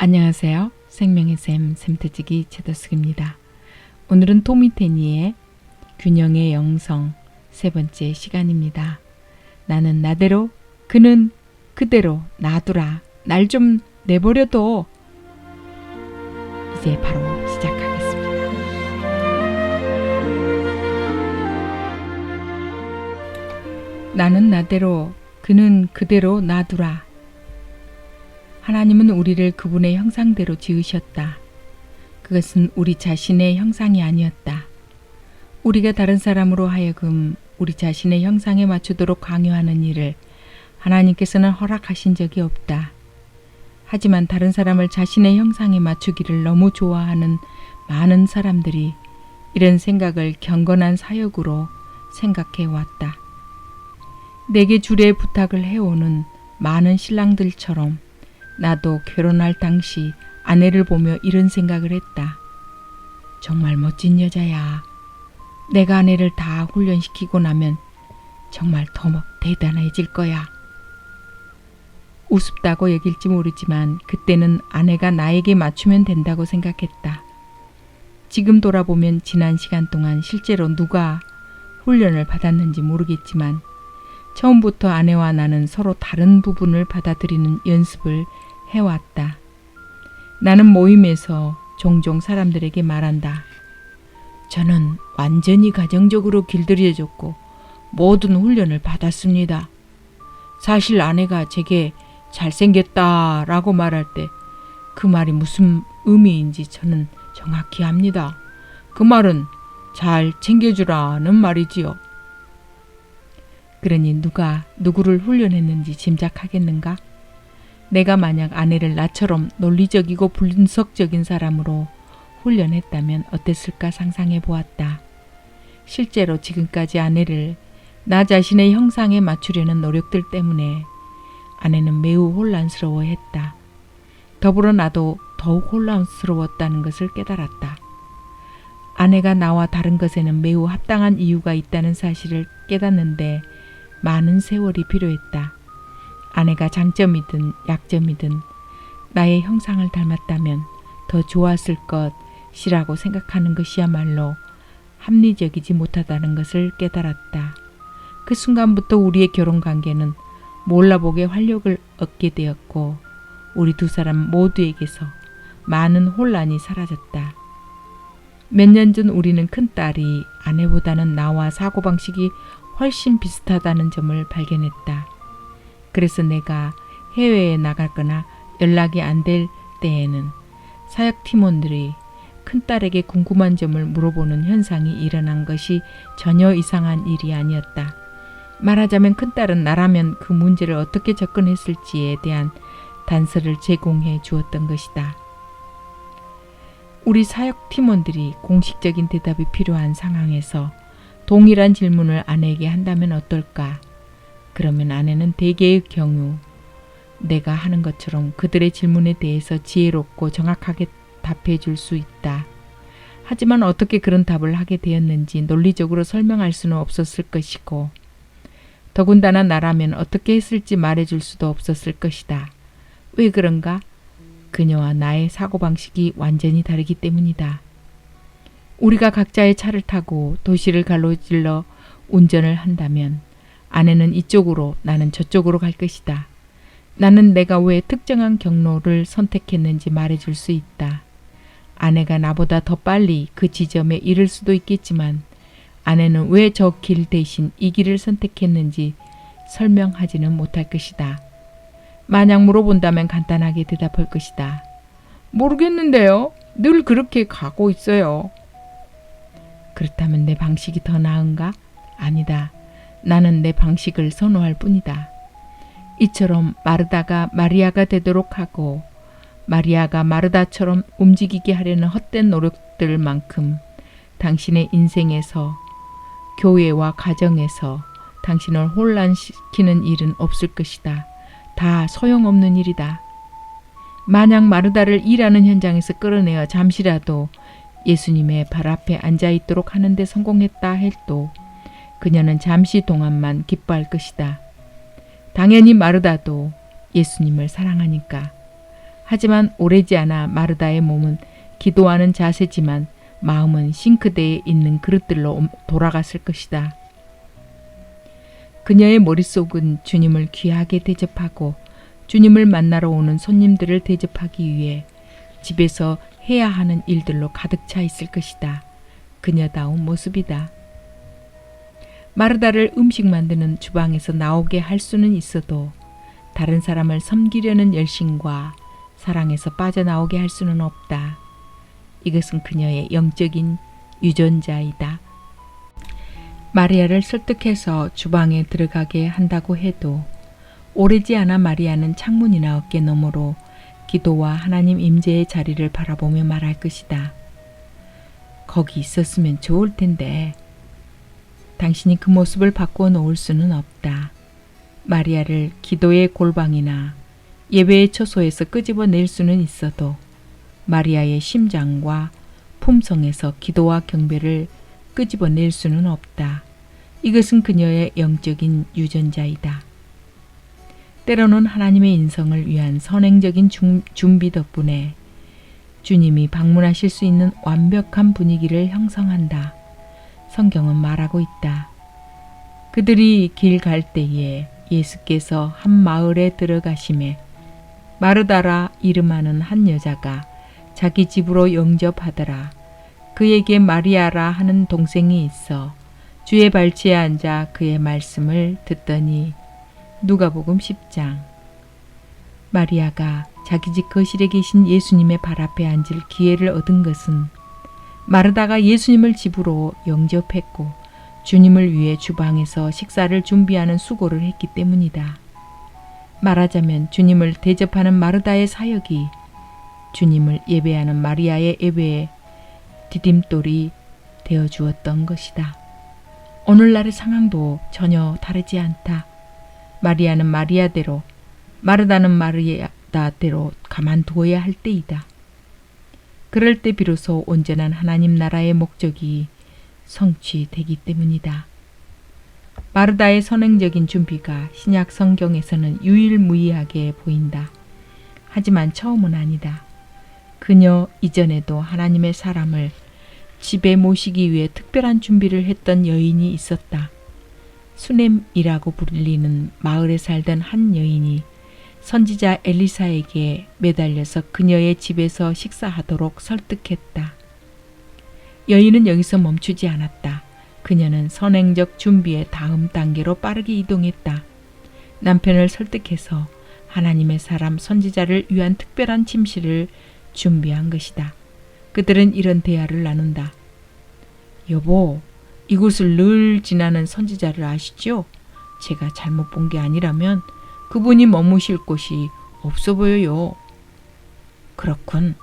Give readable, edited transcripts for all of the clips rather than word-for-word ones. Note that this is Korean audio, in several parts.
안녕하세요. 생명의 샘 샘터지기 최더숙입니다. 오늘은 토미테니의 균형의 영성 세 번째 시간입니다. 나는 나대로 그는 그대로 놔두라. 날 좀 내버려둬. 이제 바로 시작하겠습니다. 나는 나대로 그는 그대로 놔두라. 하나님은 우리를 그분의 형상대로 지으셨다. 그것은 우리 자신의 형상이 아니었다. 우리가 다른 사람으로 하여금 우리 자신의 형상에 맞추도록 강요하는 일을 하나님께서는 허락하신 적이 없다. 하지만 다른 사람을 자신의 형상에 맞추기를 너무 좋아하는 많은 사람들이 이런 생각을 경건한 사역으로 생각해 왔다. 내게 주례 부탁을 해오는 많은 신랑들처럼 나도 결혼할 당시 아내를 보며 이런 생각을 했다. 정말 멋진 여자야. 내가 아내를 다 훈련시키고 나면 정말 더 대단해질 거야. 우습다고 여길지 모르지만 그때는 아내가 나에게 맞추면 된다고 생각했다. 지금 돌아보면 지난 시간 동안 실제로 누가 훈련을 받았는지 모르겠지만 처음부터 아내와 나는 서로 다른 부분을 받아들이는 연습을 해왔다. 나는 모임에서 종종 사람들에게 말한다. 저는 완전히 가정적으로 길들여졌고 모든 훈련을 받았습니다. 사실 아내가 제게 잘생겼다라고 말할 때 그 말이 무슨 의미인지 저는 정확히 압니다. 그 말은 잘 챙겨주라는 말이지요. 그러니 누가 누구를 훈련했는지 짐작하겠는가? 내가 만약 아내를 나처럼 논리적이고 분석적인 사람으로 훈련했다면 어땠을까 상상해 보았다. 실제로 지금까지 아내를 나 자신의 형상에 맞추려는 노력들 때문에 아내는 매우 혼란스러워했다. 더불어 나도 더욱 혼란스러웠다는 것을 깨달았다. 아내가 나와 다른 것에는 매우 합당한 이유가 있다는 사실을 깨닫는데 많은 세월이 필요했다. 아내가 장점이든 약점이든 나의 형상을 닮았다면 더 좋았을 것이라고 생각하는 것이야말로 합리적이지 못하다는 것을 깨달았다. 그 순간부터 우리의 결혼관계는 몰라보게 활력을 얻게 되었고 우리 두 사람 모두에게서 많은 혼란이 사라졌다. 몇 년 전 우리는 큰딸이 아내보다는 나와 사고방식이 훨씬 비슷하다는 점을 발견했다. 그래서 내가 해외에 나가거나 연락이 안 될 때에는 사역 팀원들이 큰딸에게 궁금한 점을 물어보는 현상이 일어난 것이 전혀 이상한 일이 아니었다. 말하자면 큰딸은 나라면 그 문제를 어떻게 접근했을지에 대한 단서를 제공해 주었던 것이다. 우리 사역 팀원들이 공식적인 대답이 필요한 상황에서 동일한 질문을 아내에게 한다면 어떨까? 그러면 아내는 대개의 경우 내가 하는 것처럼 그들의 질문에 대해서 지혜롭고 정확하게 답해 줄 수 있다. 하지만 어떻게 그런 답을 하게 되었는지 논리적으로 설명할 수는 없었을 것이고 더군다나 나라면 어떻게 했을지 말해줄 수도 없었을 것이다. 왜 그런가? 그녀와 나의 사고방식이 완전히 다르기 때문이다. 우리가 각자의 차를 타고 도시를 가로질러 운전을 한다면 아내는 이쪽으로 나는 저쪽으로 갈 것이다. 나는 내가 왜 특정한 경로를 선택했는지 말해줄 수 있다. 아내가 나보다 더 빨리 그 지점에 이를 수도 있겠지만 아내는 왜 저 길 대신 이 길을 선택했는지 설명하지는 못할 것이다. 만약 물어본다면 간단하게 대답할 것이다. 모르겠는데요. 늘 그렇게 가고 있어요. 그렇다면 내 방식이 더 나은가? 아니다. 나는 내 방식을 선호할 뿐이다. 이처럼 마르다가 마리아가 되도록 하고 마리아가 마르다처럼 움직이게 하려는 헛된 노력들만큼 당신의 인생에서 교회와 가정에서 당신을 혼란시키는 일은 없을 것이다. 다 소용없는 일이다. 만약 마르다를 일하는 현장에서 끌어내어 잠시라도 예수님의 발 앞에 앉아있도록 하는 데 성공했다 해도 그녀는 잠시 동안만 기뻐할 것이다. 당연히 마르다도 예수님을 사랑하니까. 하지만 오래지 않아 마르다의 몸은 기도하는 자세지만 마음은 싱크대에 있는 그릇들로 돌아갔을 것이다. 그녀의 머릿속은 주님을 귀하게 대접하고 주님을 만나러 오는 손님들을 대접하기 위해 집에서 해야 하는 일들로 가득 차 있을 것이다. 그녀다운 모습이다. 마르다를 음식 만드는 주방에서 나오게 할 수는 있어도 다른 사람을 섬기려는 열심과 사랑에서 빠져나오게 할 수는 없다. 이것은 그녀의 영적인 유전자이다. 마리아를 설득해서 주방에 들어가게 한다고 해도 오래지 않아 마리아는 창문이나 어깨 너머로 기도와 하나님 임재의 자리를 바라보며 말할 것이다. 거기 있었으면 좋을 텐데 당신이 그 모습을 바꾸어 놓을 수는 없다. 마리아를 기도의 골방이나 예배의 처소에서 끄집어낼 수는 있어도 마리아의 심장과 품성에서 기도와 경배를 끄집어낼 수는 없다. 이것은 그녀의 영적인 유전자이다. 때로는 하나님의 인성을 위한 선행적인 준비 덕분에 주님이 방문하실 수 있는 완벽한 분위기를 형성한다. 성경은 말하고 있다. 그들이 길 갈 때에 예수께서 한 마을에 들어가심에 마르다라 이름하는 한 여자가 자기 집으로 영접하더라. 그에게 마리아라 하는 동생이 있어 주의 발치에 앉아 그의 말씀을 듣더니 누가복음 10장. 마리아가 자기 집 거실에 계신 예수님의 발 앞에 앉을 기회를 얻은 것은 마르다가 예수님을 집으로 영접했고 주님을 위해 주방에서 식사를 준비하는 수고를 했기 때문이다. 말하자면 주님을 대접하는 마르다의 사역이 주님을 예배하는 마리아의 예배에 디딤돌이 되어 주었던 것이다. 오늘날의 상황도 전혀 다르지 않다. 마리아는 마리아대로, 마르다는 마르다대로 가만두어야 할 때이다. 그럴 때 비로소 온전한 하나님 나라의 목적이 성취되기 때문이다. 마르다의 선행적인 준비가 신약 성경에서는 유일무이하게 보인다. 하지만 처음은 아니다. 그녀 이전에도 하나님의 사람을 집에 모시기 위해 특별한 준비를 했던 여인이 있었다. 수넴이라고 불리는 마을에 살던 한 여인이 선지자 엘리사에게 매달려서 그녀의 집에서 식사하도록 설득했다. 여인은 여기서 멈추지 않았다. 그녀는 선행적 준비의 다음 단계로 빠르게 이동했다. 남편을 설득해서 하나님의 사람 선지자를 위한 특별한 침실을 준비한 것이다. 그들은 이런 대화를 나눈다. 여보, 이곳을 늘 지나는 선지자를 아시죠? 제가 잘못 본 게 아니라면 그분이 머무실 곳이 없어 보여요. 그렇군.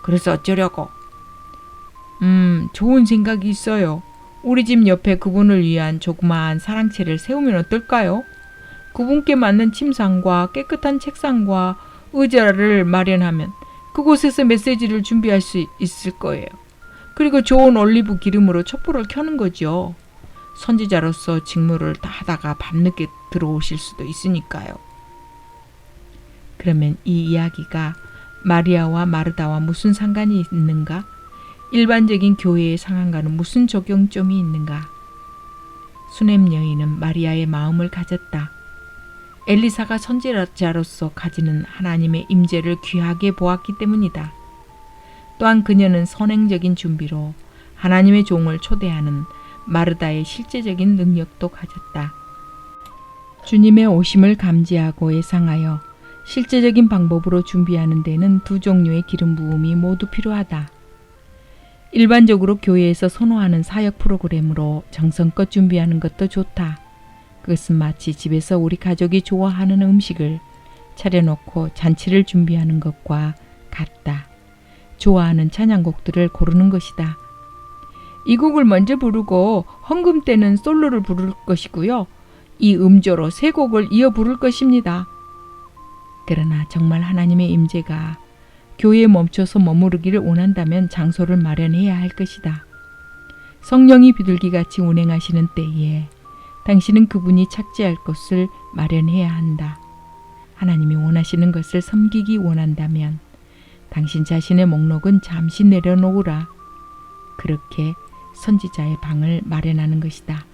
그래서 어쩌려고? 좋은 생각이 있어요. 우리 집 옆에 그분을 위한 조그마한 사랑채를 세우면 어떨까요? 그분께 맞는 침상과 깨끗한 책상과 의자를 마련하면 그곳에서 메시지를 준비할 수 있을 거예요. 그리고 좋은 올리브 기름으로 촛불을 켜는 거죠. 선지자로서 직무를 다 하다가 밤늦게 들어오실 수도 있으니까요. 그러면 이 이야기가 마리아와 마르다와 무슨 상관이 있는가? 일반적인 교회의 상황과는 무슨 적용점이 있는가? 수넴 여인은 마리아의 마음을 가졌다. 엘리사가 선지자로서 가지는 하나님의 임재를 귀하게 보았기 때문이다. 또한 그녀는 선행적인 준비로 하나님의 종을 초대하는 마르다의 실제적인 능력도 가졌다. 주님의 오심을 감지하고 예상하여 실제적인 방법으로 준비하는 데는 두 종류의 기름 부음이 모두 필요하다. 일반적으로 교회에서 선호하는 사역 프로그램으로 정성껏 준비하는 것도 좋다. 그것은 마치 집에서 우리 가족이 좋아하는 음식을 차려놓고 잔치를 준비하는 것과 같다. 좋아하는 찬양곡들을 고르는 것이다. 이 곡을 먼저 부르고 헌금 때는 솔로를 부를 것이고요. 이 음조로 세 곡을 이어 부를 것입니다. 그러나 정말 하나님의 임재가 교회에 멈춰서 머무르기를 원한다면 장소를 마련해야 할 것이다. 성령이 비둘기같이 운행하시는 때에 당신은 그분이 착지할 곳을 마련해야 한다. 하나님이 원하시는 것을 섬기기 원한다면 당신 자신의 목록은 잠시 내려놓으라. 그렇게 선지자의 방을 마련하는 것이다.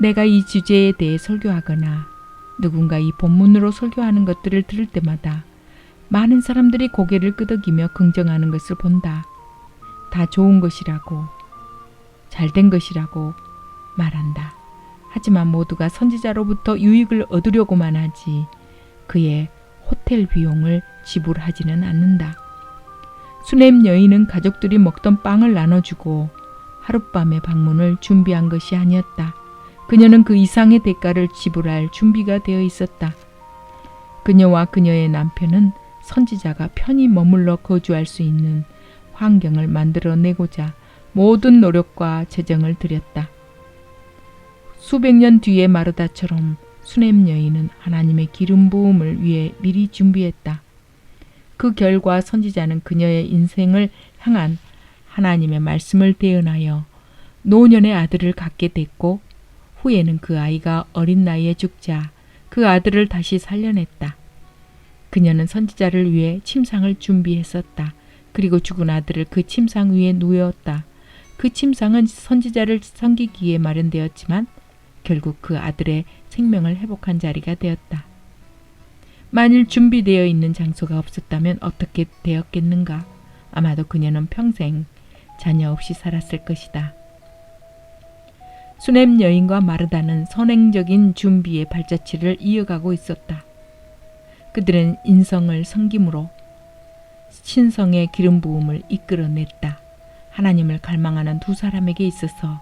내가 이 주제에 대해 설교하거나 누군가 이 본문으로 설교하는 것들을 들을 때마다 많은 사람들이 고개를 끄덕이며 긍정하는 것을 본다. 다 좋은 것이라고, 잘된 것이라고 말한다. 하지만 모두가 선지자로부터 유익을 얻으려고만 하지 그의 호텔 비용을 지불하지는 않는다. 수넴 여인은 가족들이 먹던 빵을 나눠주고 하룻밤의 방문을 준비한 것이 아니었다. 그녀는 그 이상의 대가를 지불할 준비가 되어 있었다. 그녀와 그녀의 남편은 선지자가 편히 머물러 거주할 수 있는 환경을 만들어내고자 모든 노력과 재정을 들였다. 수백 년 뒤의 마르다처럼 수넴 여인은 하나님의 기름 부음을 위해 미리 준비했다. 그 결과 선지자는 그녀의 인생을 향한 하나님의 말씀을 대언하여 노년의 아들을 갖게 됐고 후에는 그 아이가 어린 나이에 죽자 그 아들을 다시 살려냈다. 그녀는 선지자를 위해 침상을 준비했었다. 그리고 죽은 아들을 그 침상 위에 누웠다. 그 침상은 선지자를 섬기기에 마련되었지만 결국 그 아들의 생명을 회복한 자리가 되었다. 만일 준비되어 있는 장소가 없었다면 어떻게 되었겠는가? 아마도 그녀는 평생 자녀 없이 살았을 것이다. 수넴 여인과 마르다는 선행적인 준비의 발자취를 이어가고 있었다. 그들은 인성을 섬김으로 신성의 기름 부음을 이끌어냈다. 하나님을 갈망하는 두 사람에게 있어서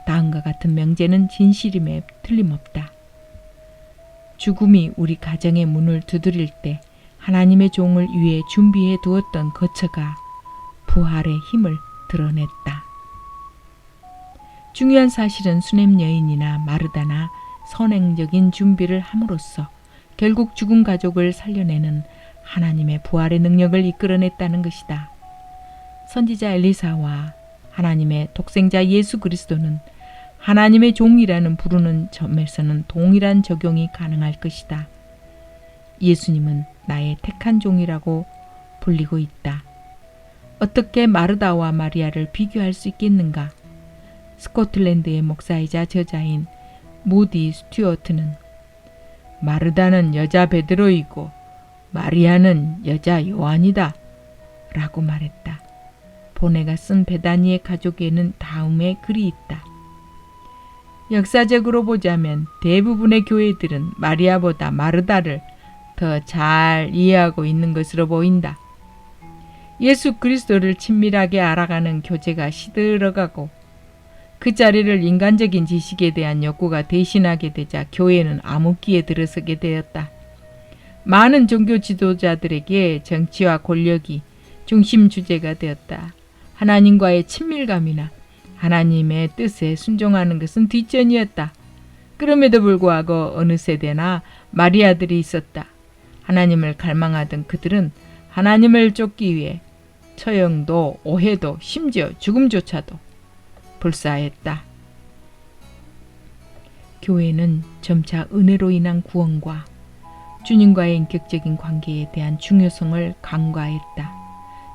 다음과 같은 명제는 진실임에 틀림없다. 죽음이 우리 가정의 문을 두드릴 때 하나님의 종을 위해 준비해 두었던 거처가 부활의 힘을 드러냈다. 중요한 사실은 수넴 여인이나 마르다나 선행적인 준비를 함으로써 결국 죽은 가족을 살려내는 하나님의 부활의 능력을 이끌어냈다는 것이다. 선지자 엘리사와 하나님의 독생자 예수 그리스도는 하나님의 종이라는 부르는 점에서는 동일한 적용이 가능할 것이다. 예수님은 나의 택한 종이라고 불리고 있다. 어떻게 마르다와 마리아를 비교할 수 있겠는가? 스코틀랜드의 목사이자 저자인 모디 스튜어트는 마르다는 여자 베드로이고 마리아는 여자 요한이다 라고 말했다. 보네가 쓴 베다니의 가족에는 다음의 글이 있다. 역사적으로 보자면 대부분의 교회들은 마리아보다 마르다를 더 잘 이해하고 있는 것으로 보인다. 예수 그리스도를 친밀하게 알아가는 교제가 시들어가고 그 자리를 인간적인 지식에 대한 욕구가 대신하게 되자 교회는 암흑기에 들어서게 되었다. 많은 종교 지도자들에게 정치와 권력이 중심 주제가 되었다. 하나님과의 친밀감이나 하나님의 뜻에 순종하는 것은 뒷전이었다. 그럼에도 불구하고 어느 세대나 마리아들이 있었다. 하나님을 갈망하던 그들은 하나님을 쫓기 위해 처형도 오해도 심지어 죽음조차도 불사했다. 교회는 점차 은혜로 인한 구원과 주님과의 인격적인 관계에 대한 중요성을 간과했다.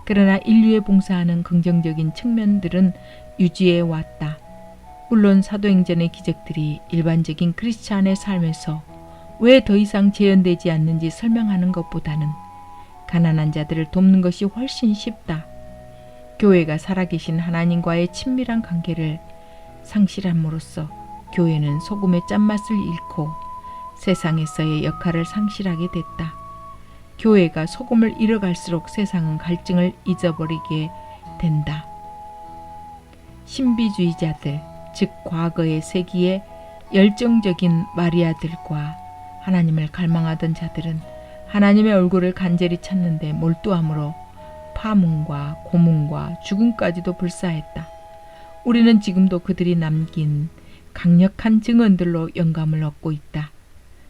그러나 인류에 봉사하는 긍정적인 측면들은 유지해 왔다. 물론 사도행전의 기적들이 일반적인 크리스찬의 삶에서 왜 더 이상 재현되지 않는지 설명하는 것보다는 가난한 자들을 돕는 것이 훨씬 쉽다. 교회가 살아계신 하나님과의 친밀한 관계를 상실함으로써 교회는 소금의 짠맛을 잃고 세상에서의 역할을 상실하게 됐다. 교회가 소금을 잃어갈수록 세상은 갈증을 잊어버리게 된다. 신비주의자들, 즉 과거의 세기의 열정적인 마리아들과 하나님을 갈망하던 자들은 하나님의 얼굴을 간절히 찾는데 몰두함으로 파문과 고문과 죽음까지도 불사했다. 우리는 지금도 그들이 남긴 강력한 증언들로 영감을 얻고 있다.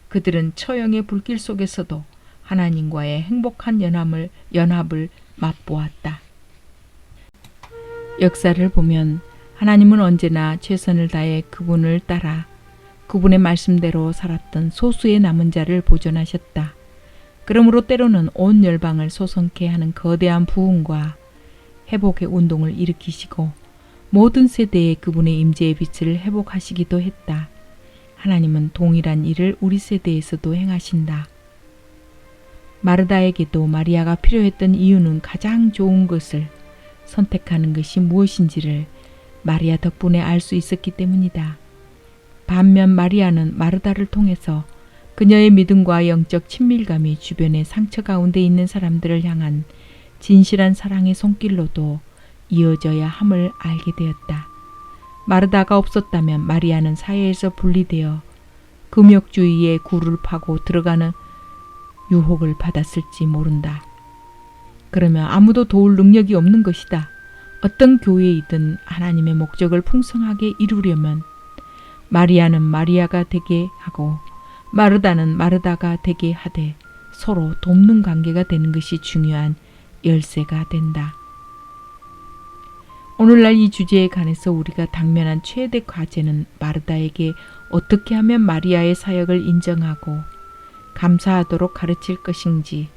그들은 처형의 불길 속에서도 하나님과의 행복한 연합을 맛보았다. 역사를 보면 하나님은 언제나 최선을 다해 그분을 따라 그분의 말씀대로 살았던 소수의 남은 자를 보존하셨다. 그러므로 때로는 온 열방을 소성케 하는 거대한 부흥과 회복의 운동을 일으키시고 모든 세대에 그분의 임재의 빛을 회복하시기도 했다. 하나님은 동일한 일을 우리 세대에서도 행하신다. 마르다에게도 마리아가 필요했던 이유는 가장 좋은 것을 선택하는 것이 무엇인지를 마리아 덕분에 알 수 있었기 때문이다. 반면 마리아는 마르다를 통해서 그녀의 믿음과 영적 친밀감이 주변의 상처 가운데 있는 사람들을 향한 진실한 사랑의 손길로도 이어져야 함을 알게 되었다. 마르다가 없었다면 마리아는 사회에서 분리되어 금욕주의의 굴을 파고 들어가는 유혹을 받았을지 모른다. 그러면 아무도 도울 능력이 없는 것이다. 어떤 교회이든 하나님의 목적을 풍성하게 이루려면 마리아는 마리아가 되게 하고 마르다는 마르다가 되게 하되 서로 돕는 관계가 되는 것이 중요한 열쇠가 된다. 오늘날 이 주제에 관해서 우리가 당면한 최대 과제는 마르다에게 어떻게 하면 마리아의 사역을 인정하고 감사하도록 가르칠 것인지,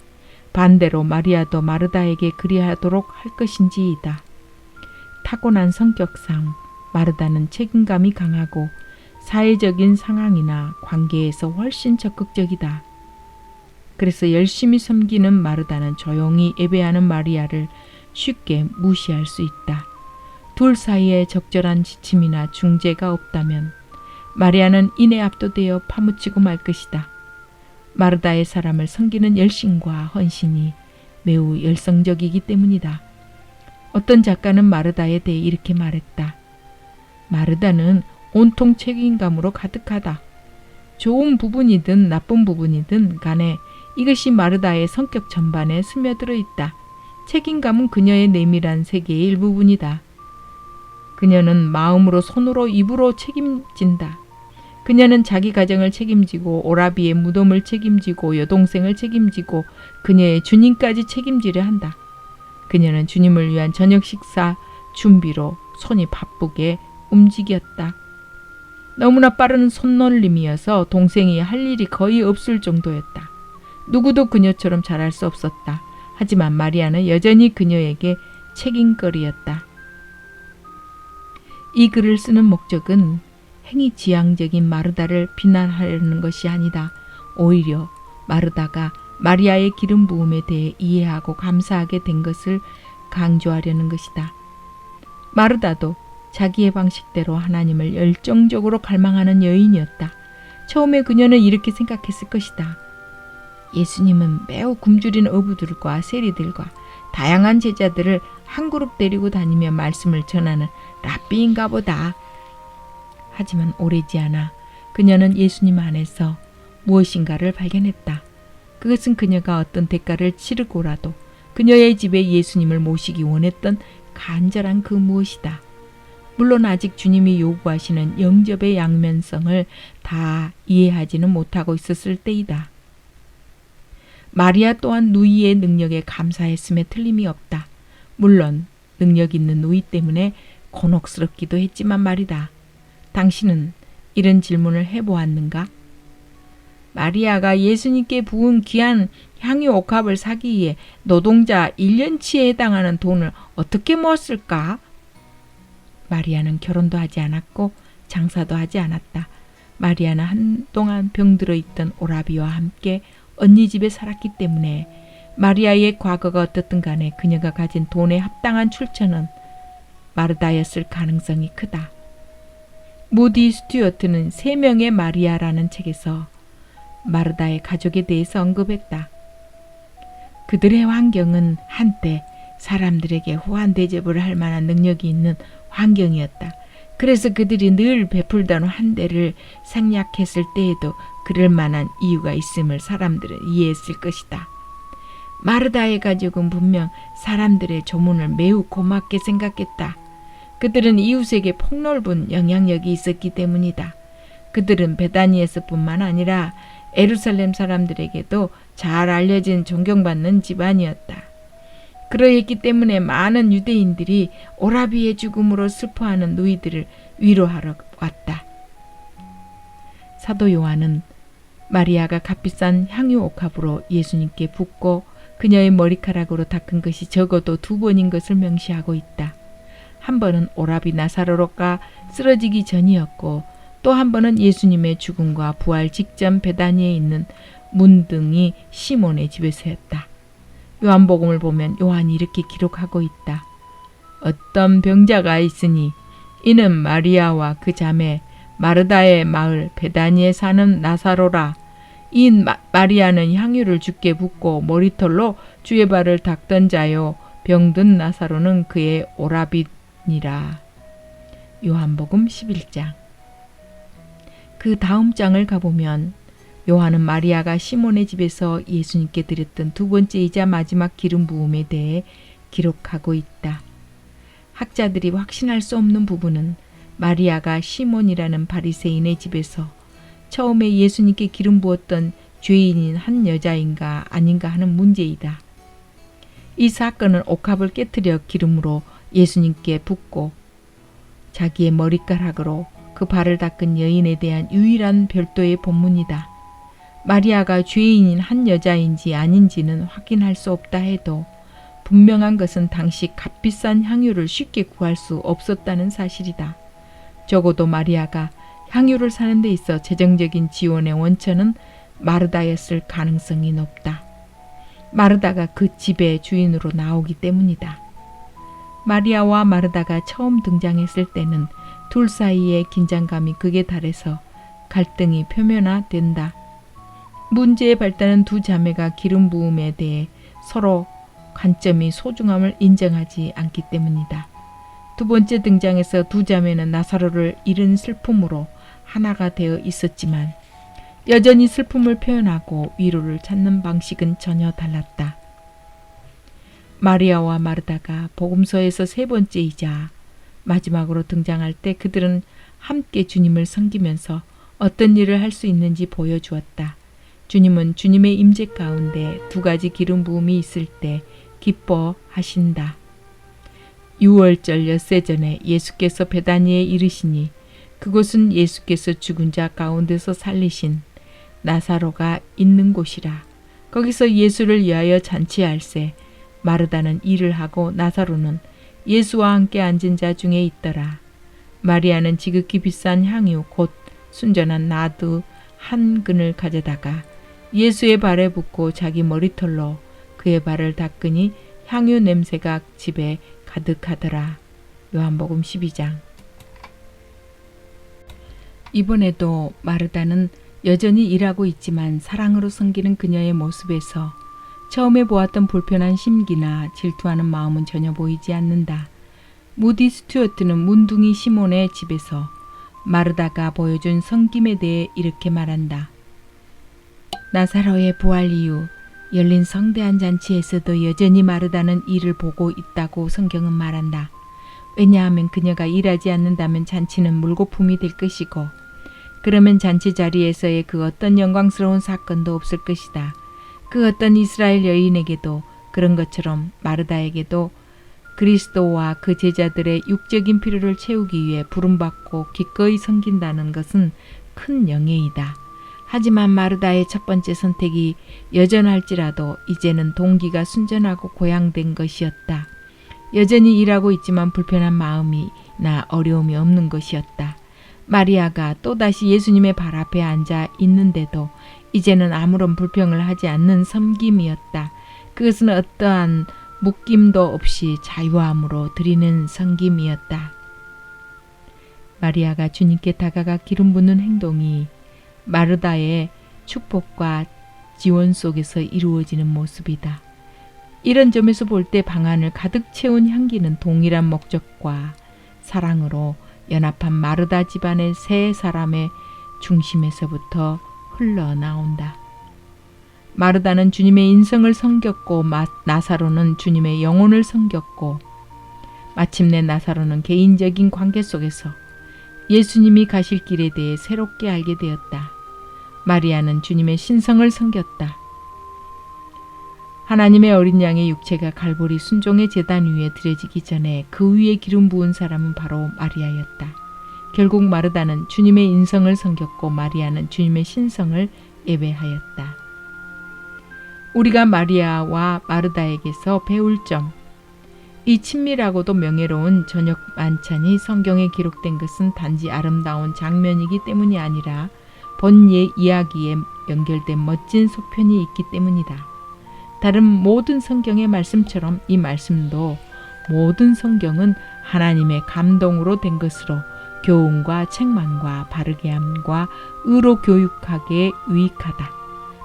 반대로 마리아도 마르다에게 그리하도록 할 것인지이다. 타고난 성격상 마르다는 책임감이 강하고 사회적인 상황이나 관계에서 훨씬 적극적이다. 그래서 열심히 섬기는 마르다는 조용히 예배하는 마리아를 쉽게 무시할 수 있다. 둘 사이에 적절한 지침이나 중재가 없다면 마리아는 이내 압도되어 파묻히고 말 것이다. 마르다의 사람을 섬기는 열심과 헌신이 매우 열성적이기 때문이다. 어떤 작가는 마르다에 대해 이렇게 말했다. 마르다는 온통 책임감으로 가득하다. 좋은 부분이든 나쁜 부분이든 간에 이것이 마르다의 성격 전반에 스며들어 있다. 책임감은 그녀의 내밀한 세계의 일부분이다. 그녀는 마음으로, 손으로, 입으로 책임진다. 그녀는 자기 가정을 책임지고 오라비의 무덤을 책임지고 여동생을 책임지고 그녀의 주님까지 책임지려 한다. 그녀는 주님을 위한 저녁 식사 준비로 손이 바쁘게 움직였다. 너무나 빠른 손놀림이어서 동생이 할 일이 거의 없을 정도였다. 누구도 그녀처럼 잘할 수 없었다. 하지만 마리아는 여전히 그녀에게 책임거리였다. 이 글을 쓰는 목적은 행위지향적인 마르다를 비난하려는 것이 아니다. 오히려 마르다가 마리아의 기름 부음에 대해 이해하고 감사하게 된 것을 강조하려는 것이다. 마르다도 자기의 방식대로 하나님을 열정적으로 갈망하는 여인이었다. 처음에 그녀는 이렇게 생각했을 것이다. 예수님은 매우 굶주린 어부들과 세리들과 다양한 제자들을 한 그룹 데리고 다니며 말씀을 전하는 랍비인가 보다. 하지만 오래지 않아 그녀는 예수님 안에서 무엇인가를 발견했다. 그것은 그녀가 어떤 대가를 치르고라도 그녀의 집에 예수님을 모시기 원했던 간절한 그 무엇이다. 물론 아직 주님이 요구하시는 영접의 양면성을 다 이해하지는 못하고 있었을 때이다. 마리아 또한 누이의 능력에 감사했음에 틀림이 없다. 물론 능력 있는 누이 때문에 곤혹스럽기도 했지만 말이다. 당신은 이런 질문을 해보았는가? 마리아가 예수님께 부은 귀한 향유 옥합을 사기 위해 노동자 1년치에 해당하는 돈을 어떻게 모았을까? 마리아는 결혼도 하지 않았고 장사도 하지 않았다. 마리아는 한동안 병들어 있던 오라비와 함께 언니 집에 살았기 때문에 마리아의 과거가 어떻든 간에 그녀가 가진 돈에 합당한 출처는 마르다였을 가능성이 크다. 무디 스튜어트는 3명의 마리아라는 책에서 마르다의 가족에 대해서 언급했다. 그들의 환경은 한때 사람들에게 후한 대접을 할 만한 능력이 있는 환경이었다. 그래서 그들이 늘 베풀던 환대를 생략했을 때에도 그럴 만한 이유가 있음을 사람들은 이해했을 것이다. 마르다의 가족은 분명 사람들의 조문을 매우 고맙게 생각했다. 그들은 이웃에게 폭넓은 영향력이 있었기 때문이다. 그들은 베다니에서뿐만 아니라 예루살렘 사람들에게도 잘 알려진 존경받는 집안이었다. 그러했기 때문에 많은 유대인들이 오라비의 죽음으로 슬퍼하는 누이들을 위로하러 왔다. 사도 요한은 마리아가 값비싼 향유 옥합으로 예수님께 붓고 그녀의 머리카락으로 닦은 것이 적어도 2번인 것을 명시하고 있다. 한 번은 오라비 나사로가 쓰러지기 전이었고 또 한 번은 예수님의 죽음과 부활 직전 베다니에 있는 문둥이 시몬의 집에서였다. 요한복음을 보면 요한이 이렇게 기록하고 있다. 어떤 병자가 있으니 이는 마리아와 그 자매 마르다의 마을 베다니에 사는 나사로라. 이 마리아는 향유를 주께 붓고 머리털로 주의 발을 닦던 자요 병든 나사로는 그의 오라비니라. 요한복음 11장. 그 다음 장을 가보면 요한은 마리아가 시몬의 집에서 예수님께 드렸던 2번째이자 마지막 기름 부음에 대해 기록하고 있다. 학자들이 확신할 수 없는 부분은 마리아가 시몬이라는 바리새인의 집에서 처음에 예수님께 기름 부었던 죄인인 한 여자인가 아닌가 하는 문제이다. 이 사건은 옥합을 깨뜨려 기름으로 예수님께 붓고 자기의 머리카락으로 그 발을 닦은 여인에 대한 유일한 별도의 본문이다. 마리아가 죄인인 한 여자인지 아닌지는 확인할 수 없다 해도 분명한 것은 당시 값비싼 향유를 쉽게 구할 수 없었다는 사실이다. 적어도 마리아가 향유를 사는 데 있어 재정적인 지원의 원천은 마르다였을 가능성이 높다. 마르다가 그 집의 주인으로 나오기 때문이다. 마리아와 마르다가 처음 등장했을 때는 둘 사이의 긴장감이 극에 달해서 갈등이 표면화된다. 문제의 발단은 두 자매가 기름 부음에 대해 서로 관점이 소중함을 인정하지 않기 때문이다. 2번째 등장에서 두 자매는 나사로를 잃은 슬픔으로 하나가 되어 있었지만 여전히 슬픔을 표현하고 위로를 찾는 방식은 전혀 달랐다. 마리아와 마르다가 복음서에서 3번째이자 마지막으로 등장할 때 그들은 함께 주님을 섬기면서 어떤 일을 할 수 있는지 보여주었다. 주님은 주님의 임재 가운데 2가지 기름 부음이 있을 때 기뻐하신다. 유월절 엿새 전에 예수께서 베다니에 이르시니 그곳은 예수께서 죽은 자 가운데서 살리신 나사로가 있는 곳이라. 거기서 예수를 위하여 잔치할세 마르다는 일을 하고 나사로는 예수와 함께 앉은 자 중에 있더라. 마리아는 지극히 비싼 향유 곧 순전한 나드 1근을 가져다가 예수의 발에 붓고 자기 머리털로 그의 발을 닦으니 향유 냄새가 집에 가득하더라. 요한복음 12장. 이번에도 마르다는 여전히 일하고 있지만 사랑으로 섬기는 그녀의 모습에서 처음에 보았던 불편한 심기나 질투하는 마음은 전혀 보이지 않는다. 무디 스튜어트는 문둥이 시몬의 집에서 마르다가 보여준 섬김에 대해 이렇게 말한다. 나사로의 부활 이후 열린 성대한 잔치에서도 여전히 마르다는 일을 보고 있다고 성경은 말한다. 왜냐하면 그녀가 일하지 않는다면 잔치는 물거품이 될 것이고 그러면 잔치 자리에서의 그 어떤 영광스러운 사건도 없을 것이다. 그 어떤 이스라엘 여인에게도 그런 것처럼 마르다에게도 그리스도와 그 제자들의 육적인 필요를 채우기 위해 부름받고 기꺼이 섬긴다는 것은 큰 영예이다. 하지만 마르다의 첫 번째 선택이 여전할지라도 이제는 동기가 순전하고 고양된 것이었다. 여전히 일하고 있지만 불편한 마음이나 어려움이 없는 것이었다. 마리아가 또다시 예수님의 발 앞에 앉아 있는데도 이제는 아무런 불평을 하지 않는 섬김이었다. 그것은 어떠한 묶임도 없이 자유함으로 드리는 섬김이었다. 마리아가 주님께 다가가 기름 붓는 행동이 마르다의 축복과 지원 속에서 이루어지는 모습이다. 이런 점에서 볼 때 방안을 가득 채운 향기는 동일한 목적과 사랑으로 연합한 마르다 집안의 세 사람의 중심에서부터 흘러나온다. 마르다는 주님의 인성을 섬겼고 나사로는 주님의 영혼을 섬겼고 마침내 나사로는 개인적인 관계 속에서 예수님이 가실 길에 대해 새롭게 알게 되었다. 마리아는 주님의 신성을 섬겼다. 하나님의 어린 양의 육체가 갈보리 순종의 제단 위에 드려지기 전에 그 위에 기름 부은 사람은 바로 마리아였다. 결국 마르다는 주님의 인성을 섬겼고 마리아는 주님의 신성을 예배하였다. 우리가 마리아와 마르다에게서 배울 점. 이 친밀하고도 명예로운 저녁 만찬이 성경에 기록된 것은 단지 아름다운 장면이기 때문이 아니라 본 이야기에 연결된 멋진 속편이 있기 때문이다. 다른 모든 성경의 말씀처럼 이 말씀도 모든 성경은 하나님의 감동으로 된 것으로 교훈과 책망과 바르게 함과 의로 교육하기에 유익하다.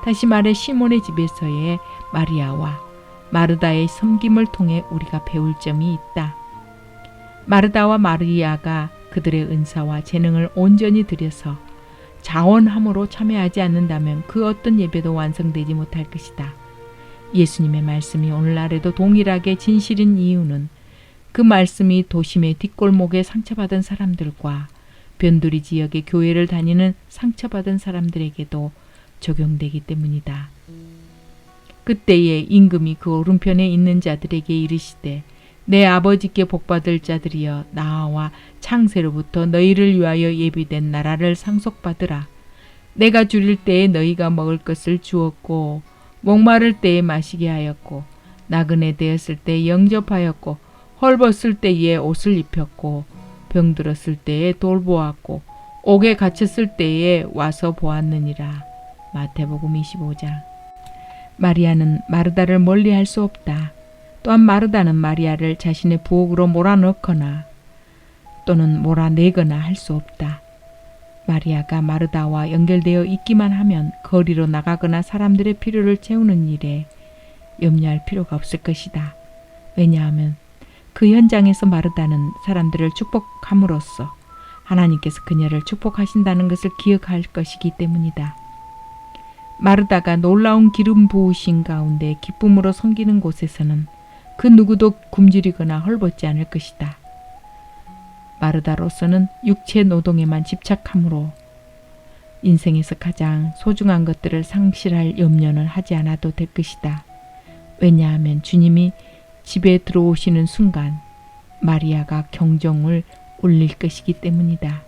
다시 말해 시몬의 집에서의 마리아와 마르다의 섬김을 통해 우리가 배울 점이 있다. 마르다와 마리아가 그들의 은사와 재능을 온전히 들여서 자원함으로 참여하지 않는다면 그 어떤 예배도 완성되지 못할 것이다. 예수님의 말씀이 오늘날에도 동일하게 진실인 이유는 그 말씀이 도심의 뒷골목에 상처받은 사람들과 변두리 지역의 교회를 다니는 상처받은 사람들에게도 적용되기 때문이다. 그때에 임금이 그 오른편에 있는 자들에게 이르시되 내 아버지께 복받을 자들이여 나와 창세로부터 너희를 위하여 예비된 나라를 상속받으라. 내가 줄일 때에 너희가 먹을 것을 주었고 목마를 때에 마시게 하였고 나그네 되었을 때에 영접하였고 헐벗을 때에 옷을 입혔고 병들었을 때에 돌보았고 옥에 갇혔을 때에 와서 보았느니라. 마태복음 25장. 마리아는 마르다를 멀리할 수 없다. 또한 마르다는 마리아를 자신의 부엌으로 몰아넣거나 또는 몰아내거나 할 수 없다. 마리아가 마르다와 연결되어 있기만 하면 거리로 나가거나 사람들의 필요를 채우는 일에 염려할 필요가 없을 것이다. 왜냐하면 그 현장에서 마르다는 사람들을 축복함으로써 하나님께서 그녀를 축복하신다는 것을 기억할 것이기 때문이다. 마르다가 놀라운 기름 부으신 가운데 기쁨으로 섬기는 곳에서는 그 누구도 굶주리거나 헐벗지 않을 것이다. 마르다로서는 육체 노동에만 집착함으로 인생에서 가장 소중한 것들을 상실할 염려는 하지 않아도 될 것이다. 왜냐하면 주님이 집에 들어오시는 순간 마리아가 경종을 울릴 것이기 때문이다.